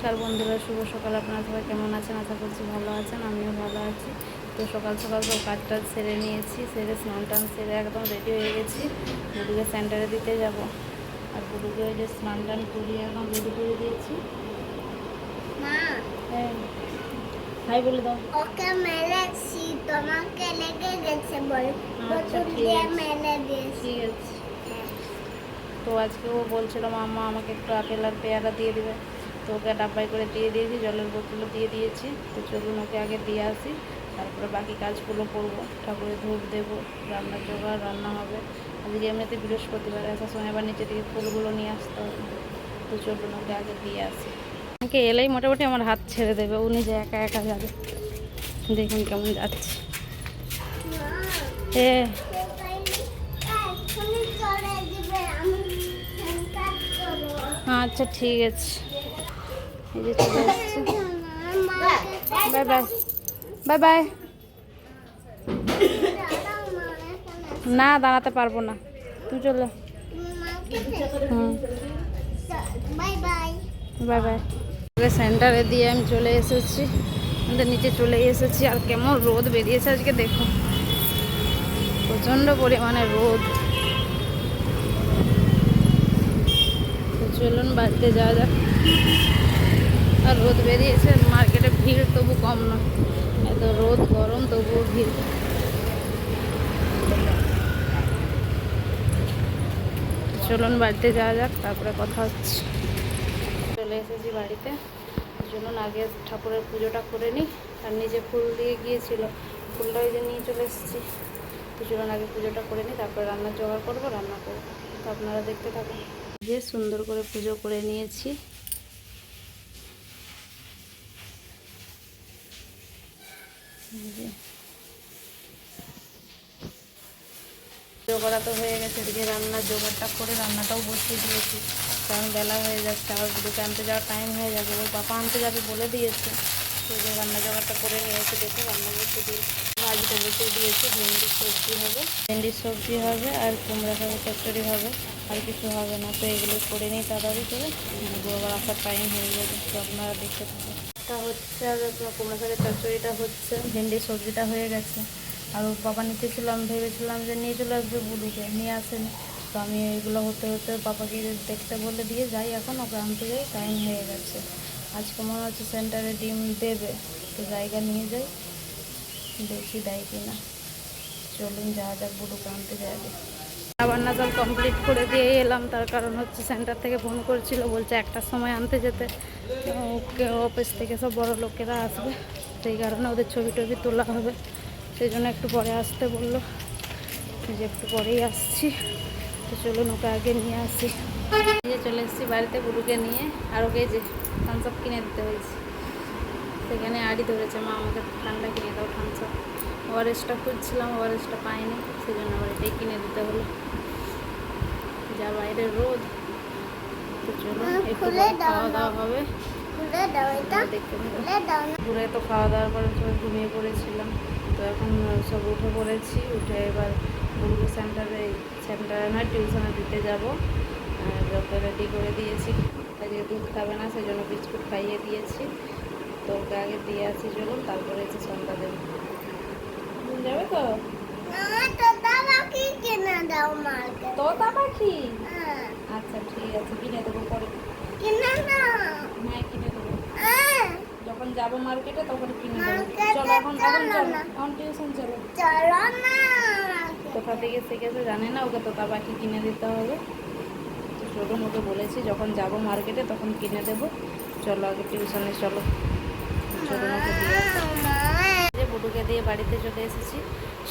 নমস্কার বন্ধুরা, শুভ সকাল। আপনারা সবাই কেমন আছেন? আশা করছি ভালো আছেন, আমিও ভালো আছি। তো সকাল সকাল সব কাজটা সেরে নিয়েছি, সেরে স্নান টান সেরে একদম রেডি হয়ে গেছি। বুড়ুকে সেন্টারে দিতে যাব। আর বুড়ুকে ওই যে স্নান টান করিয়ে একদম রেডি করে দিয়েছি। হ্যাঁ, হাই বলে দাও। ওকে মেরেছি, তোমাকে লেগে গেছে বল। আচ্ছা, ঠিক আছে। ঠিক আছে। তো আজকে ও বলছিল মাম্মা আমাকে একটু আপেল আর পেয়ারা দিয়ে দেবে। তো ওকে ডাব্বাই করে দিয়ে দিয়েছি, জলের বোতলও দিয়ে দিয়েছি। তো চলুন ওকে আগে দিয়ে আসি, তারপরে বাকি কাজগুলো করবো। ঠাকুরের ধূপ দেবো, রান্নার জোগাড়, রান্না হবে। আজকে এমনিতে বৃহস্পতিবার, আসার সময় আবার নিচে থেকে ফুলগুলো নিয়ে আসতে হবে। তো চলুন ওকে আগে দিয়ে আসি। আমাকে এলেই মোটামুটি আমার হাত ছেড়ে দেবে, উনি যে একা একা যাবে। দেখুন কেমন যাচ্ছে। হ্যাঁ, আচ্ছা ঠিক আছে। এই যে চলে এসছি। Bye bye. Bye bye. না, দাঁড়াতে পারবো না, তুই চলে। হুম, বাই বাই। Bye bye. সেন্টারে দিয়ে আমি চলে এসেছি, আমাদের নিচে চলে এসেছি। আর কেমন রোদ বেরিয়েছে আজকে, দেখো প্রচণ্ড পরিমাণে রোদ। তো চলুন বাড়িতে যাওয়া যাক। আর রোদ বেরিয়েছে, মার্কেটে ভিড় তবু কম না। এত রোদ গরম তবুও ভিড়। চলুন বাড়িতে যাওয়া যাক, তারপরে কথা হচ্ছে। চলে এসেছি বাড়িতে। চলুন আগে ঠাকুরের পুজোটা করে নিই। আর নিজে ফুল দিয়ে গিয়েছিল, ফুলটা ওই যে নিয়ে চলে এসেছি। তো চলুন আগে পুজোটা করে নিই, তারপরে রান্নার জোগাড় করবো, রান্না করবো। তো আপনারা দেখতে থাকুন। যে সুন্দর করে পুজো করে নিয়েছি। পুজো করা তো হয়ে গেছে, এদিকে রান্নার জোগাড়টা করে রান্নাটাও বসিয়ে দিয়েছি। কারণ বেলা হয়ে যাচ্ছে, আবার বুড়োকে আনতে যাওয়ার টাইম হয়ে যাবে। ওর পাপা আনতে যাবে বলে দিয়েছে। তো যে রান্না জোগাড়টা করে নিয়েছি, দেখে রান্না করতে দিয়েছি। ভাজিটা বসিয়ে দিয়েছি, ভেন্ডির সবজি হবে। ভেন্ডির সবজি হবে আর কুমড়া শাকের চচ্চড়ি হবে, আর কিছু হবে না। তো এগুলো করে নিই তাড়াতাড়ি করে, বুড়ো আবার আসার টাইম হয়ে যাবে। তো আপনারা দেখতে থাকুন। এটা হচ্ছে, আর কুমড়া শাকের চচ্চড়িটা হচ্ছে, ভেন্ডির সবজিটা হয়ে গেছে। আর ওর বাবা নিতেছিলাম, ভেবেছিলাম যে নিয়ে চলে আসবে বুড়িকে, নিয়ে আসেনি। তো আমি এগুলো হতে হতে পাপাকে দেখতে বলে দিয়ে যাই, এখন ওকে আনতে যাই, টাইম হয়ে গেছে। আজকে মনে হচ্ছে সেন্টারে ডিম দেবে, তো জায়গা নিয়ে যাই, দেখি দেয় কি না। চলুন যাওয়া যাক, বুড়ুকে আনতে যাবে। রান্না জল কমপ্লিট করে দিয়ে এলাম, তার কারণ হচ্ছে সেন্টার থেকে ফোন করছিল, বলছে 1টার সময় আনতে যেতে। ওকে অফিস থেকে সব বড় লোকেরা আসবে, সেই কারণে ওদের ছবি টবি তোলা হবে, সেই জন্য একটু পরে আসতে বললো। যে একটু পরেই আসছি। তো চলুন ওকে আগে নিয়ে আসি। নিয়ে চলে এসেছি বাড়িতে বুড়ুকে নিয়ে। আর ওকে যে থামসআপ কিনে দিতে হয়েছে, সেখানে আড়ি ধরেছে, মা আমাকে ঠান্ডা কিনে দাও, থামসআপ। ওআরএসটা খুঁজছিলাম, ওআরএসটা পাইনি, সেই জন্য আবার এটাই কিনে দিতে হলো। যা বাইরের রোদ। তো চলুন একটু খাওয়া দাওয়া হবে, দেখতে ঘুরে। তো খাওয়া দাওয়ার পরে সবাই ঘুমিয়ে পড়েছিলাম। তো এখন সব উঠে পড়েছি, উঠে এবার বুড়ুকে সেন্টারে নয় টিউশনে দিতে যাবো। ওকে রেডি করে দিয়েছি, আজকে দুধ খাবে না, সেই জন্য বিস্কুট খাইয়ে দিয়েছি। তো ওকে আগে দিয়ে আসি, চলুন তারপরে এসে সন্ধ্যা দেবো। যাবে তো? তোতা পাখি? আচ্ছা ঠিক আছে, কিনে দেবো পরে। হ্যাঁ, কিনে দেবো। যখন যাবো মার্কেটে তখন কিনে দেবো। চলো এখন চলো, এখন টিউশন চলো। কোথা থেকে শিখেছে জানে না, ওকে তোতা পাখি কিনে দিতে হবে। তো চলুন, ওকে বলেছি যখন যাবো মার্কেটে তখন কিনে দেবো। চলো আগে টিউশনে চলো। চলুন ওকে দিয়ে যে বুড়ুকে দিয়ে বাড়িতে চলে এসেছি।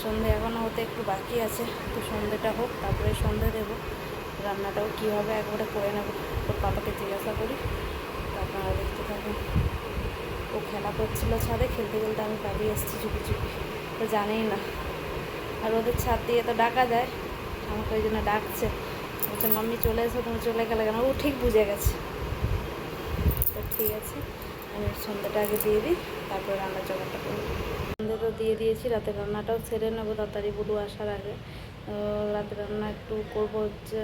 সন্ধে এখনও হতে একটু বাকি আছে, তো সন্ধেটা হোক, তারপরে সন্ধে দেবো। রান্নাটাও কী হবে একবারে করে নেবো। তোর পাপাকে জিজ্ঞাসা করি, আপনারা দেখতে থাকুন। ও খেলা করছিল ছাদে, খেলতে খেলতে আমি পালিয়ে এসেছি চুপি চুপি, তো জানেই না। আর ওদের ছাদ দিয়ে তো ডাকা যায়, আমাকে ওই জন্য ডাকছে, বলছে মাম্মি চলে এসো, তুমি চলে গেলে কেন। ও ঠিক বুঝে গেছে। তো ঠিক আছে, আমি সন্ধ্যাটা আগে দিয়ে দিই, তারপরে রান্নার জোগাড়টা করবো। সন্ধ্যে তো দিয়ে দিয়েছি, রাতের রান্নাটাও সেরে নেবো তাড়াতাড়ি বুড়ো আসার আগে। রাতের রান্না একটু করবো হচ্ছে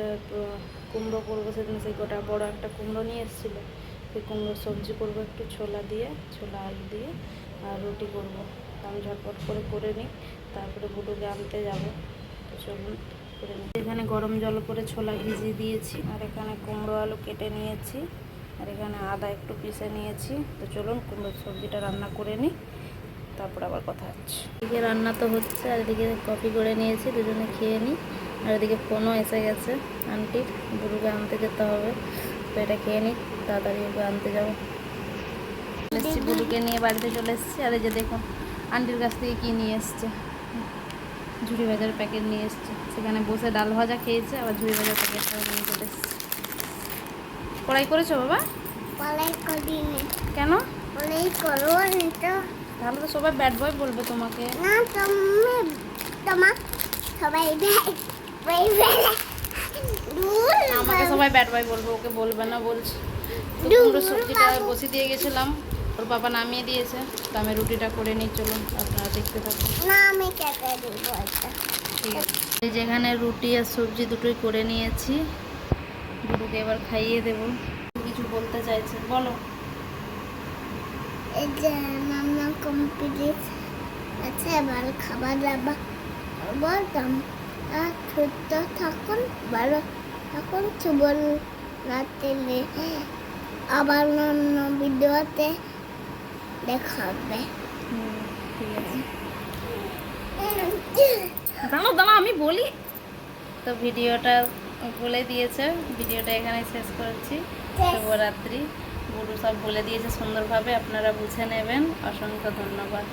কুমড়ো করবো, সেদিন সেই গোটা বড়ো একটা কুমড়ো নিয়ে এসেছিলো, ওই কুমড়োর সবজি করবো একটু ছোলা দিয়ে, ছোলা আলু দিয়ে, আর রুটি করবো। তো আমি ঝটপট করে নিই, তারপরে বুটুকে আনতে যাব। তো চলুন করে নিই। এখানে গরম জল করে ছোলা ভিজিয়ে দিয়েছি, আর এখানে কুমড়ো আলু কেটে নিয়েছি, আর এখানে আদা একটু পিষে নিয়েছি। তো চলুন কুমড়োর সবজিটা রান্না করে নিই, তারপর আবার কথা হচ্ছে। এদিকে রান্না তো হচ্ছে, আর এদিকে কফি করে নিয়েছি, দুজনে খেয়ে নিই। আর এদিকে ফোনও এসে গেছে আন্টির, বুড়ুকে আনতে যেতে হবে। তো এটা খেয়ে নিই, তাড়াতাড়ি ওকে আনতে যাবো। এসেছি, বুড়ুকে নিয়ে বাড়িতে চলে এসেছি। আর এই যে দেখুন আন্টির কাছ থেকে কী নিয়ে এসছে, ঝুড়ি ভাজার প্যাকেট নিয়ে এসছে। সেখানে বসে ডাল ভাজা খেয়েছে, আবার ঝুড়ি ভাজার প্যাকেটটাও নিয়ে চলে এসছে। কড়াই করেছো বাবা? পলাই করিনি। কেন? পলাই করো নি তো। তাহলে তো সবাই ব্যাড বয় বলবে তোমাকে। না তুমি তোমার সবাই আমাকে সবাই ব্যাড বয় বলবে, ওকে বলবে না বলছি। তো কুমড়োর সবজিটা বসিয়ে দিয়ে গেছিলাম, ওর বাবা নামিয়ে দিয়েছে। তো আমি রুটিটা করে নিই, চলুন আপনারা দেখতে থাকুন। না আমি কেটে দিব এটা। ঠিক আছে, এই যেখানে রুটি আর সবজি দুটোই করে নিয়েছি, দুটোকে এবার খাইয়ে দেবো। কিছু বলতে চাইছে, বলো। এই যে রান্না কমপ্লিট আছে, এবার খাবার দাবার বলতাম। আর সুস্থ থাকুন, ভালো থাকুন, শুভ রাত্রি। আবার অন্য ভিডিওতে দেখা হবে। ঠিক আছে, দাঁড়াও দাঁড়াও আমি বলি। তো ভিডিওটা বলে দিয়েছে, ভিডিওটা এখানে শেষ করছি। শুভরাত্রি। গুরু সব বলে দিয়েছে সুন্দরভাবে, আপনারা বুঝে নেবেন। অসংখ্য ধন্যবাদ।